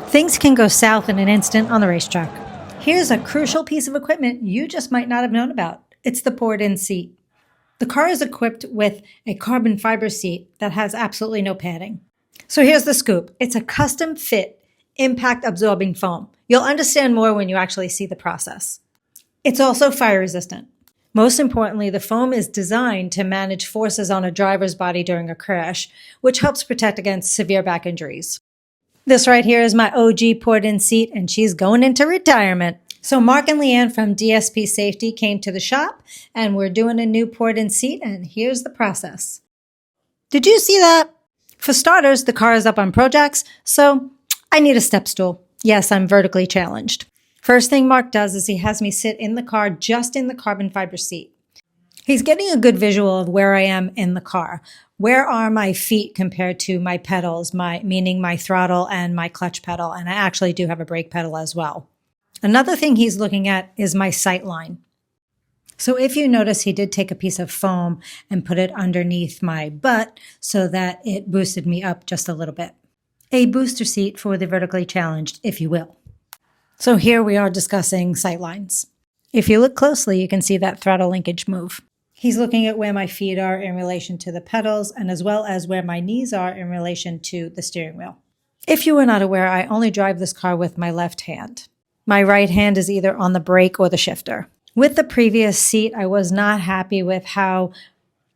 Things can go south in an instant on the racetrack. Here's a crucial piece of equipment you just might not have known about. It's the poured-in seat. The car is equipped with a carbon fiber seat that has absolutely no padding. So here's the scoop. It's a custom-fit, impact-absorbing foam. You'll understand more when you actually see the process. It's also fire-resistant. Most importantly, the foam is designed to manage forces on a driver's body during a crash, which helps protect against severe back injuries. This right here is my OG poured-in seat, and she's going into retirement. So Mark and Leanne from DSP Safety came to the shop, and we're doing a new poured-in seat, and here's the process. Did you see that? For starters, the car is up on Projects, so I need a step stool. Yes, I'm vertically challenged. First thing Mark does is he has me sit in the car just in the carbon fiber seat. He's getting a good visual of where I am in the car. Where are my feet compared to my pedals, meaning my throttle and my clutch pedal, and I actually do have a brake pedal as well. Another thing he's looking at is my sight line. So if you notice, he did take a piece of foam and put it underneath my butt so that it boosted me up just a little bit. A booster seat for the vertically challenged, if you will. So here we are discussing sight lines. If you look closely, you can see that throttle linkage move. He's looking at where my feet are in relation to the pedals and as well as where my knees are in relation to the steering wheel. If you were not aware, I only drive this car with my left hand. My right hand is either on the brake or the shifter. With the previous seat, I was not happy with how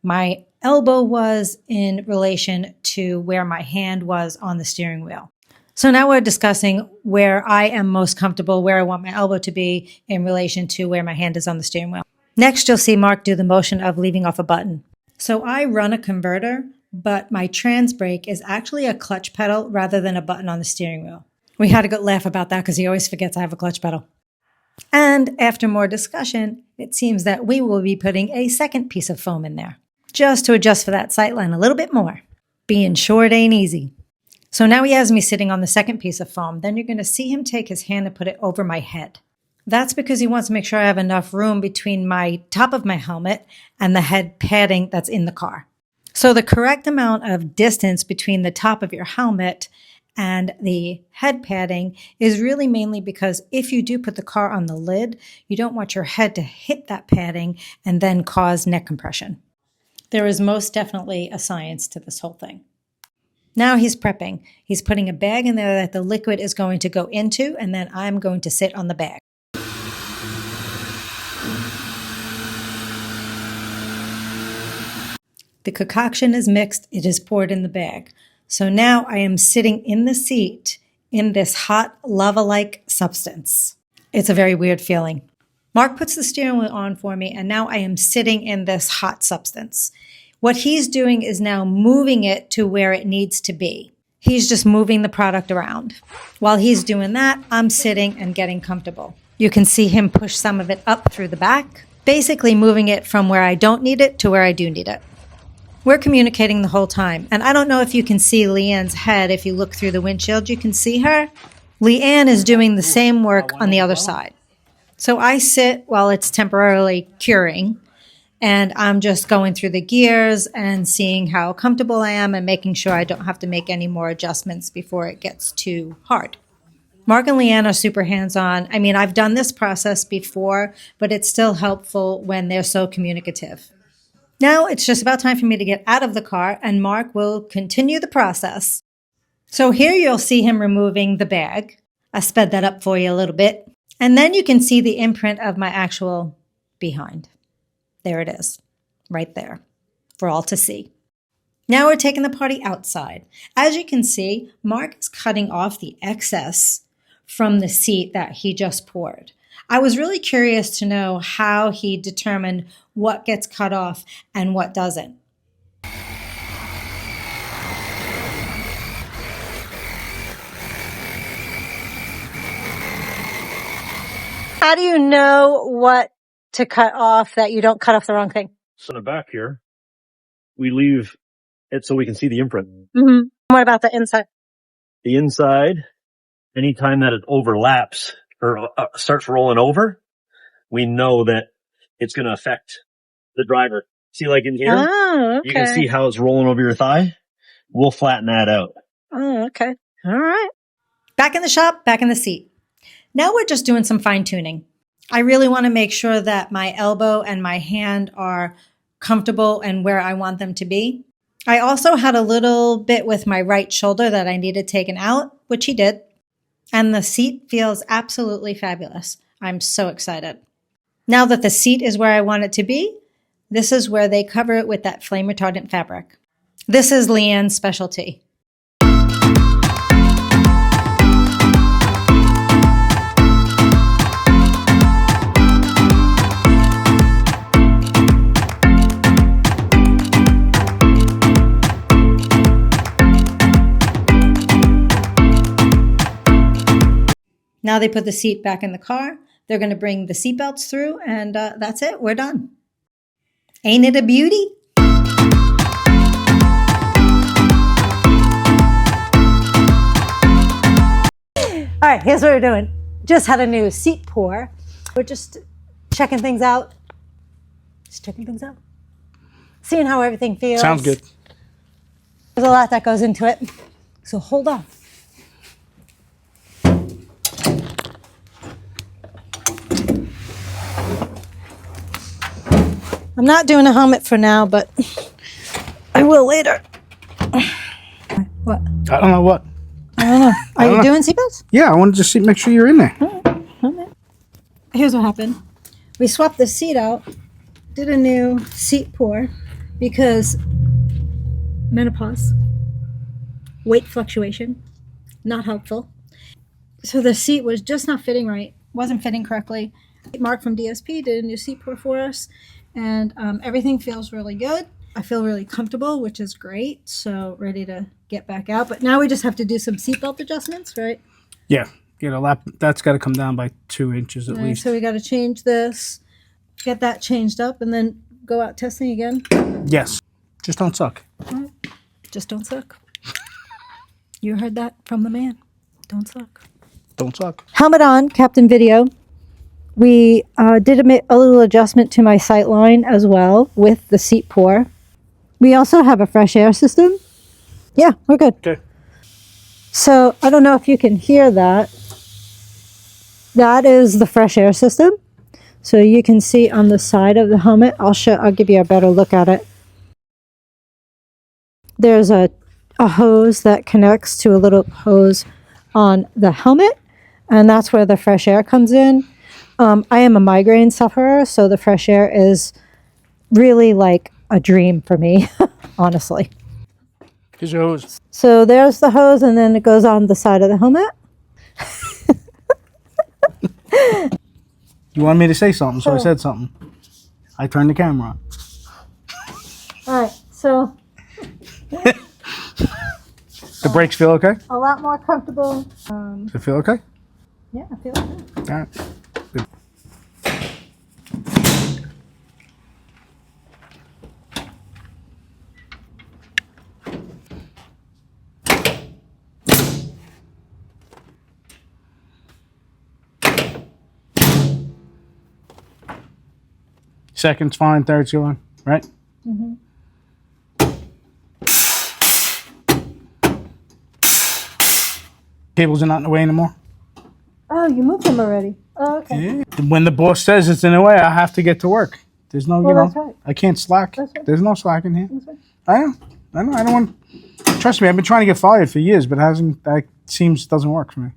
my elbow was in relation to where my hand was on the steering wheel. So now we're discussing where I am most comfortable, where I want my elbow to be in relation to where my hand is on the steering wheel. Next, you'll see Mark do the motion of leaving off a button. So I run a converter, but my trans brake is actually a clutch pedal rather than a button on the steering wheel. We had a good laugh about that because he always forgets I have a clutch pedal. And after more discussion, it seems that we will be putting a second piece of foam in there, just to adjust for that sight line a little bit more. Being short ain't easy. So now he has me sitting on the second piece of foam. Then you're going to see him take his hand and put it over my head. That's because he wants to make sure I have enough room between my top of my helmet and the head padding that's in the car. So the correct amount of distance between the top of your helmet and the head padding is really mainly because if you do put the car on the lid, you don't want your head to hit that padding and then cause neck compression. There is most definitely a science to this whole thing. Now he's prepping. He's putting a bag in there that the liquid is going to go into, and then I'm going to sit on the bag. The concoction is mixed. It is poured in the bag. So now I am sitting in the seat in this hot lava-like substance. It's a very weird feeling. Mark puts the steering wheel on for me, and now I am sitting in this hot substance. What he's doing is now moving it to where it needs to be. He's just moving the product around. While he's doing that, I'm sitting and getting comfortable. You can see him push some of it up through the back, basically moving it from where I don't need it to where I do need it. We're communicating the whole time, and I don't know if you can see Leanne's head. If you look through the windshield, you can see her. Leanne is doing the same work on the other side. So I sit while it's temporarily curing, and I'm just going through the gears and seeing how comfortable I am and making sure I don't have to make any more adjustments before it gets too hard. Mark and Leanne are super hands-on. I mean, I've done this process before, but it's still helpful when they're so communicative. Now it's just about time for me to get out of the car, and Mark will continue the process. So here you'll see him removing the bag. I sped that up for you a little bit. And then you can see the imprint of my actual behind. There it is, right there, for all to see. Now we're taking the party outside. As you can see, Mark is cutting off the excess from the seat that he just poured. I was really curious to know how he determined what gets cut off and what doesn't. How do you know what to cut off that you don't cut off the wrong thing? So in the back here, we leave it so we can see the imprint. Mm-hmm. What about the inside? The inside, anytime that it overlaps or starts rolling over, we know that it's going to affect the driver. See, like in here, okay. You can see how it's rolling over your thigh. We'll flatten that out. Oh, okay. All right. Back in the shop, back in the seat. Now we're just doing some fine tuning. I really want to make sure that my elbow and my hand are comfortable and where I want them to be. I also had a little bit with my right shoulder that I needed taken out, which he did. And the seat feels absolutely fabulous. I'm so excited. Now that the seat is where I want it to be, this is where they cover it with that flame retardant fabric. This is Leanne's specialty. Now they put the seat back in the car. They're going to bring the seat belts through, and that's it. We're done. Ain't it a beauty? All right, here's what we're doing. Just had a new seat pour. We're just checking things out. Seeing how everything feels. Sounds good. There's a lot that goes into it. So hold on. I'm not doing a helmet for now, but I will later. What? I don't know what. I don't know. Are you doing seatbelts? Yeah, I wanted to see, make sure you're in there. Okay. Here's what happened. We swapped the seat out, did a new seat pour because menopause, weight fluctuation, not helpful. So the seat was just not fitting right, wasn't fitting correctly. Mark from DSP did a new seat pour for us, and everything feels really good. I feel really comfortable, which is great. So ready to get back out. But now we just have to do some seatbelt adjustments, right? Yeah, get a lap. That's got to come down by 2 inches at least. So we got to change this, get that changed up, and then go out testing again. Yes, just don't suck. Just don't suck. You heard that from the man. Don't suck. Don't suck. Helmet on, Captain Video. We did a little adjustment to my sight line as well with the seat pour. We also have a fresh air system. Yeah, we're good. Okay. So I don't know if you can hear that. That is the fresh air system. So you can see on the side of the helmet. I'll give you a better look at it. There's a hose that connects to a little hose on the helmet, and that's where the fresh air comes in. I am a migraine sufferer, so the fresh air is really like a dream for me, honestly. Here's your hose. So there's the hose, and then it goes on the side of the helmet. You wanted me to say something, so I Sure. said something. I turned the camera on. All right, so The brakes feel okay? a lot more comfortable. Does it feel okay? Yeah, I feel good. All right. Good. Second's fine, third's going, right? Mm-hmm. Cables are not in the way anymore? Oh, you moved them already. Oh, okay. Yeah. When the boss says it's in the way, I have to get to work. There's no, Well, that's right. I can't slack. That's right. There's no slack in here. That's right. I know. I don't want. Trust me, I've been trying to get fired for years, but it doesn't work for me.